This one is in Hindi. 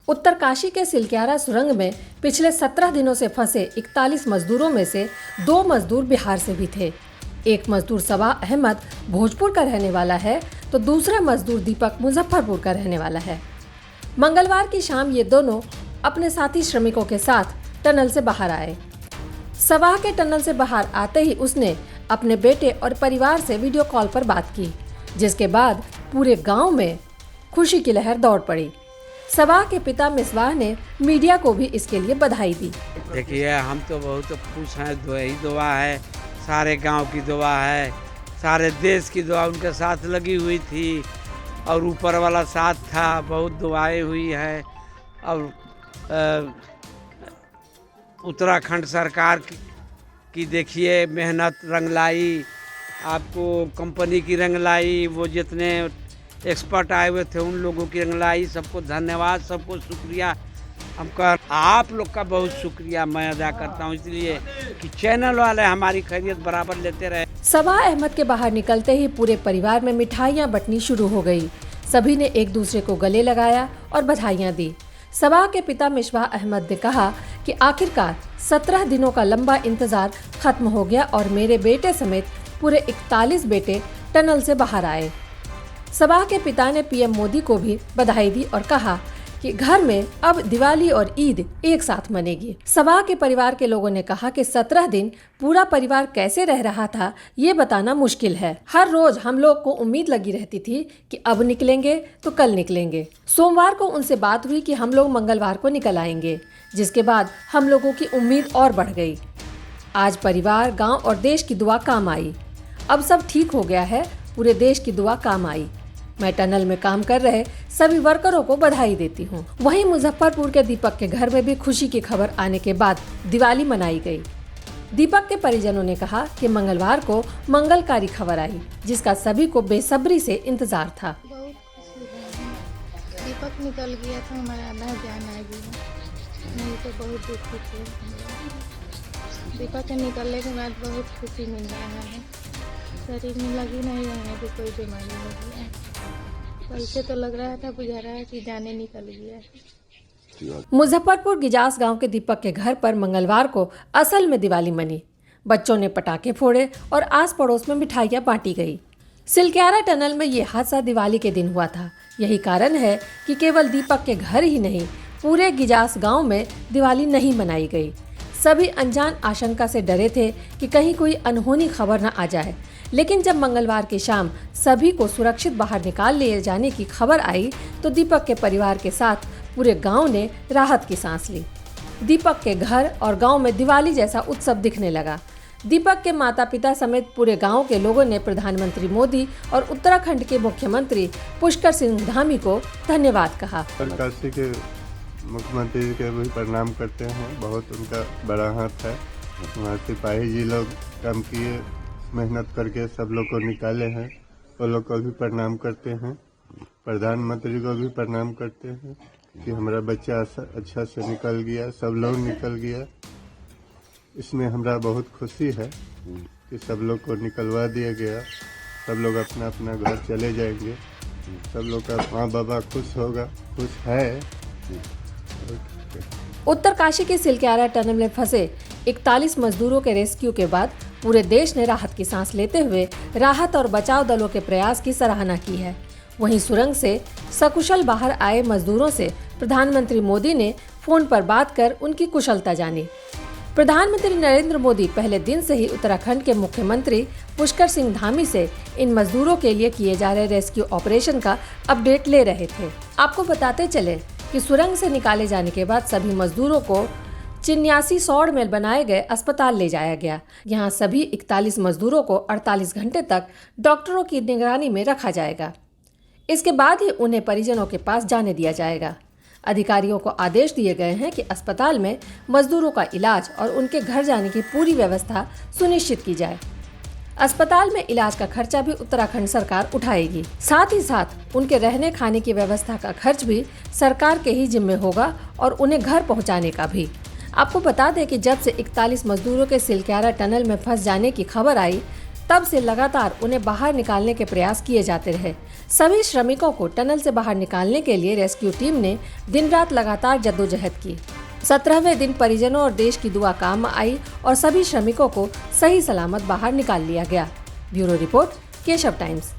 उत्तरकाशी के सिलक्यारा सुरंग में पिछले 17 दिनों से फंसे 41 मजदूरों में से 2 मजदूर बिहार से भी थे। एक मजदूर सबा अहमद भोजपुर का रहने वाला है तो दूसरा मजदूर दीपक मुजफ्फरपुर का रहने वाला है। मंगलवार की शाम ये दोनों अपने साथी श्रमिकों के साथ टनल से बाहर आए। सबा के टनल से बाहर आते ही उसने अपने बेटे और परिवार से वीडियो कॉल पर बात की, जिसके बाद पूरे गांव में खुशी की लहर दौड़ पड़ी। सबा के पिता मिसबाह ने मीडिया को भी इसके लिए बधाई दी। देखिए, हम तो बहुत खुश हैं। यही दुआ है, सारे गांव की दुआ है, सारे देश की दुआ उनके साथ लगी हुई थी और ऊपर वाला साथ था। बहुत दुआएं हुई है और उत्तराखंड सरकार की देखिए मेहनत रंग लाई, आपको कंपनी की रंग लाई, वो जितने एक्सपर्ट आए हुए थे उन लोगों की रंग लाई। सबको धन्यवाद, सबको शुक्रिया। हमका आप लोग का बहुत शुक्रिया मैं अदा करता हूँ, इसलिए कि चैनल वाले हमारी खैरियत बराबर लेते रहे। सबा अहमद के बाहर निकलते ही पूरे परिवार में मिठाइयाँ बंटनी शुरू हो गई। सभी ने एक दूसरे को गले लगाया और बधाइयाँ दी। सबा के पिता मिसबाह अहमद ने कहा कि आखिरकार 17 दिनों का लंबा इंतजार खत्म हो गया और मेरे बेटे समेत पूरे 41 बेटे टनल से बाहर आए। सबा के पिता ने पीएम मोदी को भी बधाई दी और कहा कि घर में अब दिवाली और ईद एक साथ मनेगी। सबा के परिवार के लोगों ने कहा कि 17 दिन पूरा परिवार कैसे रह रहा था ये बताना मुश्किल है। हर रोज हम लोग को उम्मीद लगी रहती थी कि अब निकलेंगे तो कल निकलेंगे। सोमवार को उनसे बात हुई कि हम लोग मंगलवार को निकल आएंगे, जिसके बाद हम लोगों की उम्मीद और बढ़ गई। आज परिवार, गाँव और देश की दुआ काम आई। अब सब ठीक हो गया है, पूरे देश की दुआ काम आई। मैं टनल में काम कर रहे सभी वर्करों को बधाई देती हूँ। वहीं मुजफ्फरपुर के दीपक के घर में भी खुशी की खबर आने के बाद दिवाली मनाई गई। दीपक के परिजनों ने कहा कि मंगलवार को मंगलकारी खबर आई, जिसका सभी को बेसब्री से इंतजार था। बहुत खुशी है। दीपक निकल गया था, हमारा आधा जान आ गया। नहीं तो बहुत दुखी थे। दीपक के निकलने के बाद बहुत खुशी मिल रहा है। शरीर में लगी नहीं रहने की कोई बीमारी नहीं है। ऐसे तो लग रहा था, बुझा रहा है कि जाने निकल गया। मुजफ्फरपुर गिजास गांव के दीपक के घर पर मंगलवार को असल में दिवाली मनी। बच्चों ने पटाखे फोड़े और आस पड़ोस में मिठाइयां बांटी गई। सिलक्यारा टनल में ये हादसा दिवाली के दिन हुआ था। यही कारण है कि केवल दीपक के घर ही नहीं, पूरे गिजास गांव में दिवाली नहीं मनाई गई। सभी अनजान आशंका से डरे थे कि कहीं कोई अनहोनी खबर न आ जाए, लेकिन जब मंगलवार की शाम सभी को सुरक्षित बाहर निकाल लिए जाने की खबर आई तो दीपक के परिवार के साथ पूरे गांव ने राहत की सांस ली। दीपक के घर और गांव में दिवाली जैसा उत्सव दिखने लगा। दीपक के माता पिता समेत पूरे गांव के लोगों ने प्रधानमंत्री मोदी और उत्तराखंड के मुख्यमंत्री पुष्कर सिंह धामी को धन्यवाद कहा। उत्तरकाशी के मुख्यमंत्री के भी प्रणाम करते हैं, बहुत उनका बड़ा हाथ है। वहाँ सिपाही जी लोग काम किए, मेहनत करके सब लोग को निकाले हैं, वो लोग को भी प्रणाम करते हैं। प्रधानमंत्री को भी प्रणाम करते हैं कि हमारा बच्चा अच्छा से निकल गया, सब लोग निकल गया। इसमें हमारा बहुत खुशी है कि सब लोग को निकलवा दिया गया। सब लोग अपना अपना घर चले जाएंगे। सब लोग का माँ बाबा खुश होगा, खुश है। उत्तरकाशी के सिलक्यारा टनल में फंसे 41 मजदूरों के रेस्क्यू के बाद पूरे देश ने राहत की सांस लेते हुए राहत और बचाव दलों के प्रयास की सराहना की है। वहीं सुरंग से सकुशल बाहर आए मजदूरों से प्रधानमंत्री मोदी ने फोन पर बात कर उनकी कुशलता जानी। प्रधानमंत्री नरेंद्र मोदी पहले दिन से ही उत्तराखंड के मुख्यमंत्री पुष्कर सिंह धामी से इन मजदूरों के लिए किए जा रहे रेस्क्यू ऑपरेशन का अपडेट ले रहे थे। आपको बताते चले कि सुरंग से निकाले जाने के बाद सभी मजदूरों को चिन्यासी सौड़ में बनाए गए अस्पताल ले जाया गया। यहाँ सभी 41 मजदूरों को 48 घंटे तक डॉक्टरों की निगरानी में रखा जाएगा। इसके बाद ही उन्हें परिजनों के पास जाने दिया जाएगा। अधिकारियों को आदेश दिए गए हैं कि अस्पताल में मजदूरों का इलाज और उनके घर जाने की पूरी व्यवस्था सुनिश्चित की जाए। अस्पताल में इलाज का खर्चा भी उत्तराखंड सरकार उठाएगी। साथ ही साथ उनके रहने खाने की व्यवस्था का खर्च भी सरकार के ही जिम्मे होगा और उन्हें घर पहुंचाने का भी। आपको बता दें कि जब से 41 मजदूरों के सिलक्यारा टनल में फंस जाने की खबर आई, तब से लगातार उन्हें बाहर निकालने के प्रयास किए जाते रहे, सभी श्रमिकों को टनल से बाहर निकालने के लिए रेस्क्यू टीम ने दिन रात लगातार जद्दोजहद की। 17वें दिन परिजनों और देश की दुआ काम आई और सभी श्रमिकों को सही सलामत बाहर निकाल लिया गया। Bureau report, Keshav times.